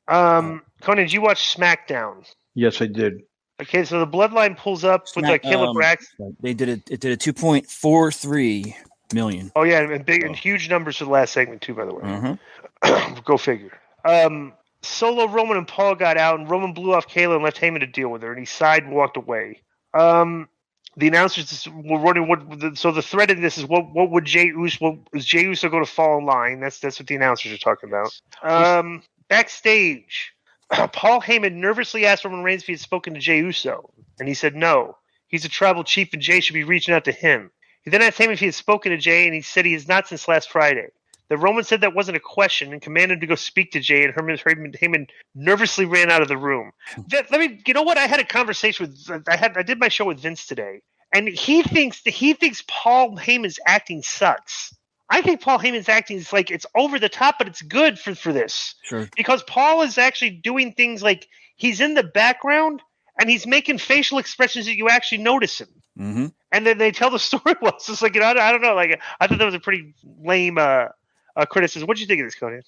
Konnan, did you watch SmackDown? Yes, I did. Okay, so the Bloodline pulls up with Caleb Braxton. They did it. It did a 2.43 million. Oh yeah, and big and huge numbers for the last segment too. By the way, Go figure. Solo, Roman, and Paul got out, and Roman blew off Kayla and left Heyman to deal with her, and he sighed and walked away. The announcers were running. So the thread in this is what would Jey Uso? Is Jey Uso going to fall in line? That's what the announcers are talking about. Backstage, Paul Heyman nervously asked Roman Reigns if he had spoken to Jey Uso, and he said no. He's a tribal chief, and Jey should be reaching out to him. He then asked Heyman if he had spoken to Jey, and he said he has not since last Friday. The Roman said that wasn't a question and commanded him to go speak to Jey, and Heyman nervously ran out of the room. You know what? I had a conversation with. I did my show with Vince today, and he thinks Paul Heyman's acting sucks. I think Paul Heyman's acting is like it's over the top, but it's good for this. Sure. Because Paul is actually doing things like he's in the background and he's making facial expressions that you actually notice him. Mm-hmm. And then they tell the story well. It's just like I don't know. Like I thought that was a pretty lame criticism. What do you think of this, Konnan?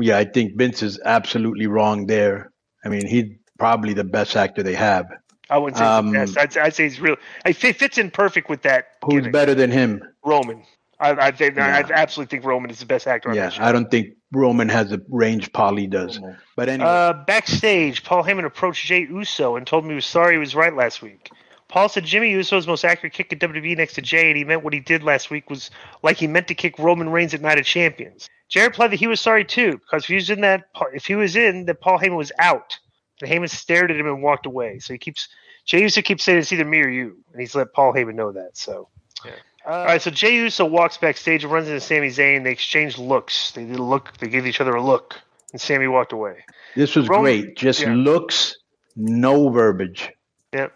Yeah, I think Vince is absolutely wrong there. I mean, he's probably the best actor they have. I wouldn't say he's the best. I'd say he's real. He fits in perfect with that. Who's gimmick. better than him? Roman. I absolutely think Roman is the best actor on that show. I don't think Roman has the range Paulie does. But anyway. Backstage, Paul Heyman approached Jey Uso and told him he was sorry he was right last week. Paul said Jimmy Uso's most accurate kick at WWE next to Jey, and he meant what he did last week was like he meant to kick Roman Reigns at Night of Champions. Jey replied that he was sorry too, because if he was in, that Paul Heyman was out. And Heyman stared at him and walked away. So Jey Uso keeps saying it's either me or you, and he's let Paul Heyman know that. So, yeah. All right, so Jey Uso walks backstage and runs into Sami Zayn. They exchanged looks. They did a look. They gave each other a look, and Sami walked away. This was great. Just looks, no verbiage. Yep.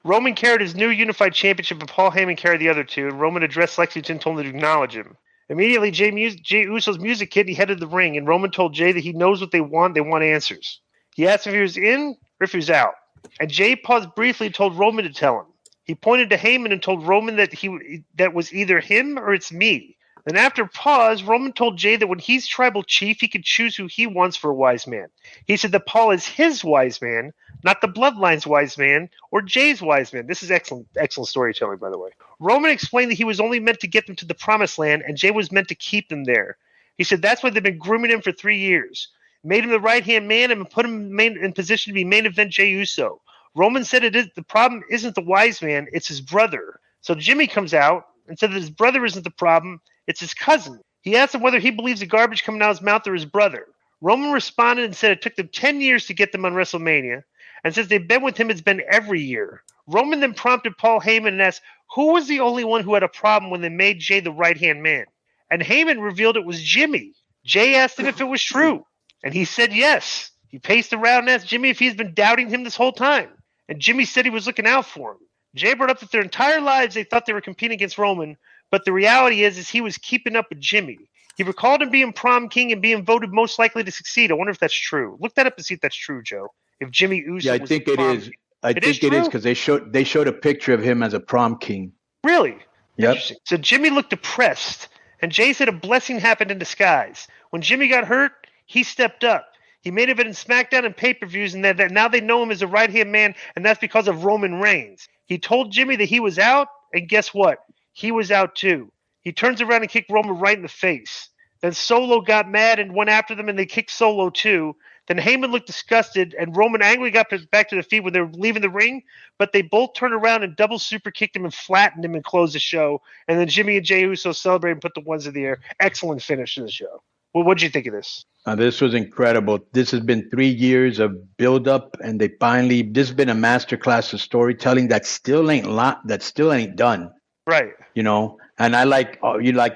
Roman carried his new unified championship, and Paul Heyman carried the other two. And Roman addressed Lexington and told him to acknowledge him. Immediately, Jey Uso's music hit. He headed the ring, and Roman told Jey that he knows what they want. They want answers. He asked if he was in or if he was out. And Jey paused briefly and told Roman to tell him. He pointed to Heyman and told Roman that was either him or it's me. Then after a pause, Roman told Jey that when he's tribal chief, he can choose who he wants for a wise man. He said that Paul is his wise man, not the Bloodline's wise man or Jey's wise man. This is excellent storytelling, by the way. Roman explained that he was only meant to get them to the promised land, and Jey was meant to keep them there. He said that's why they've been grooming him for 3 years. Made him the right-hand man and put him in position to be main event Jey Uso. Roman said the problem isn't the wise man, it's his brother. So Jimmy comes out and said that his brother isn't the problem, it's his cousin. He asked him whether he believes the garbage coming out of his mouth or his brother. Roman responded and said it took them 10 years to get them on WrestleMania, and since they've been with him, it's been every year. Roman then prompted Paul Heyman and asked who was the only one who had a problem when they made Jey the right-hand man. And Heyman revealed it was Jimmy. Jey asked him if it was true, and he said yes. He paced around and asked Jimmy if he's been doubting him this whole time. And Jimmy said he was looking out for him. Jey brought up that their entire lives they thought they were competing against Roman, but the reality is he was keeping up with Jimmy. He recalled him being prom king and being voted most likely to succeed. I wonder if that's true. Look that up to see if that's true, Joe. If Jimmy Uso I think it is. I think it is because they showed a picture of him as a prom king. Really? Yep. So Jimmy looked depressed, and Jey said a blessing happened in disguise. When Jimmy got hurt, he stepped up. He made it in SmackDown and pay-per-views, and that now they know him as a right-hand man, and that's because of Roman Reigns. He told Jimmy that he was out, and guess what? He was out too. He turns around and kicked Roman right in the face. Then Solo got mad and went after them, and they kicked Solo too. Then Heyman looked disgusted, and Roman angrily got back to the feet when they were leaving the ring, but they both turned around and double super kicked him and flattened him and closed the show. And then Jimmy and Jey Uso celebrated and put the ones in the air. Excellent finish to the show. Well, what did you think of this? This was incredible. This has been 3 years of build-up, and this has been a masterclass of storytelling that still ain't done. Right. You know, and I like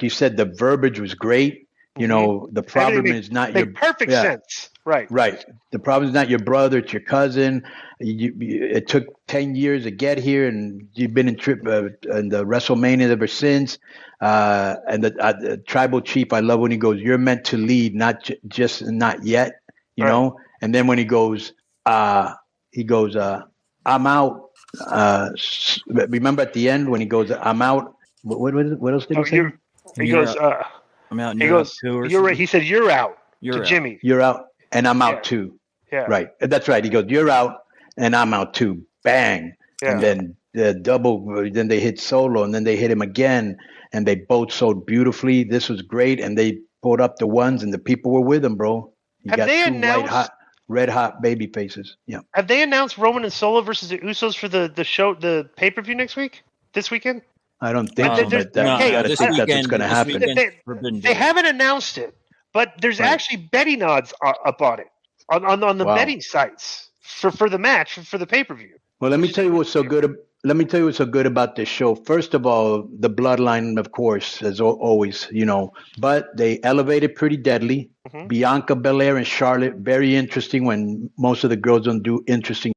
you said, the verbiage was great. You know, the problem is not your perfect sense. Right. Right. The problem is not your brother; it's your cousin. It took 10 years to get here, and you've been in the WrestleMania ever since. And the tribal chief, I love when he goes, "You're meant to lead, not just not yet." You know. And then when he goes, "I'm out." Remember at the end when he goes, "I'm out." What else did he say? He goes, I'm out. He goes, "You're right." He said, "You're out." To Jimmy. You're out. and I'm out Yeah. too. Yeah. Right. That's right. He goes, you're out, and I'm out too. Bang. Yeah. And then the double. Then they hit Solo, and then they hit him again, and they both sold beautifully. This was great, and they pulled up the ones, and the people were with them, bro. You Have got they two announced- red hot baby faces. Yeah. Have they announced Roman and Solo versus the Usos for the show, the pay-per-view next week? This weekend? I don't think No, so, there's- but no, you got to this think that's what's weekend- going to this happen. weekend- They, Forbidden they Door. haven't announced it, but there's Right. actually betting odds up on it on the Wow. betting sites for the match for the pay-per-view. Well, let me tell you what's so good. Let me tell you what's so good about this show. First of all, the Bloodline, of course, as always, but they elevated Pretty Deadly. Mhm. Bianca Belair and Charlotte, very interesting when most of the girls don't do interesting.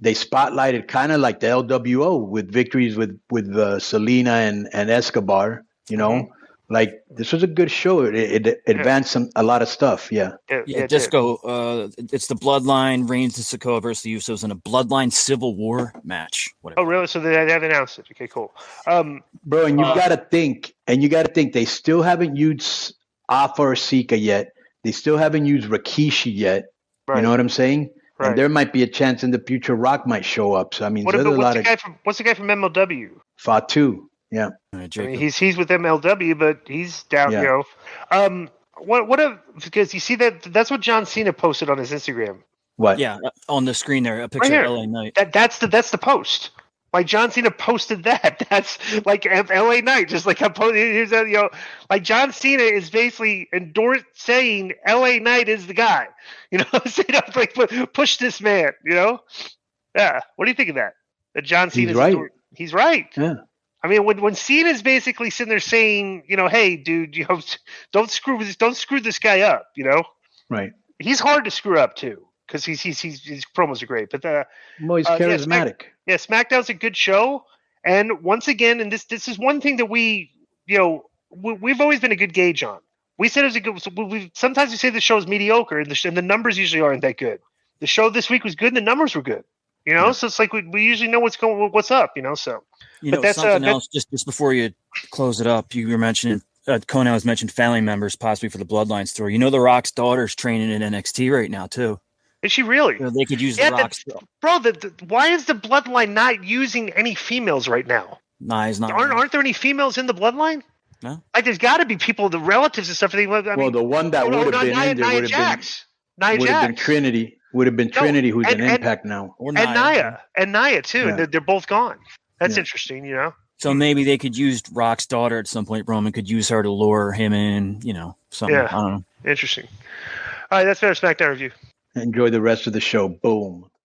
They spotlighted kind of like the LWO with victories with Selena and Escobar. Mhm. Like this was a good show. It advanced a lot of stuff. Yeah. Yeah, Yeah, it did. Disco. It's the Bloodline, Reigns and Sikoa versus the Usos in a Bloodline Civil War match. Whatever. Oh, really? So they have announced it. Okay, cool. Bro, and you gotta think, they still haven't used Alpha or Sika yet. They still haven't used Rikishi yet. Right. You know what I'm saying? Right. And there might be a chance in the future Rock might show up. So I mean, there's a lot of what's the guy from MLW? Fatu. Yeah. All right, I Jacob. mean, he's with MLW, but he's down. Yeah. Because you see that's what John Cena posted on his Instagram. What? Yeah, on the screen there, a picture here. of LA Knight. That's the post. Like John Cena posted that. That's like LA Knight, just like I posted. Here's that, like John Cena is basically saying LA Knight is the guy. Like push this man. Yeah. What do you think of that? That John Cena. He's right. He's right. Yeah. I mean, when Cena's basically sitting there saying, hey, dude, don't screw this guy up. Right. He's hard to screw up too because his promos are great. But Well, he's charismatic. yeah, SmackDown's a good show, and once again, and this is one thing that we've always been a good gauge on. We said it was a good. Sometimes we say the show is mediocre, and the numbers usually aren't that good. The show this week was good, and the numbers were good. So it's like we usually know what's up. So. But that's something else. Just before you close it up, you were mentioning Konnan has mentioned family members possibly for the Bloodline story. The Rock's daughter's training in NXT right now too. Is she really? They could use the Rock's. Bro, why is the Bloodline not using any females right now? Nah, he's not. Aren't there any females in the Bloodline? No. Like there's got to be people, the relatives and stuff. The one that would have been in there would have been Trinity. Would have been Trinity, who's in Impact now. Or and Nia too. Yeah. They're both gone. That's interesting, So maybe they could use Rock's daughter at some point. Roman could use her to lure him in, something. Yeah. I don't know. Interesting. All right, that's our SmackDown review. Enjoy the rest of the show. Boom.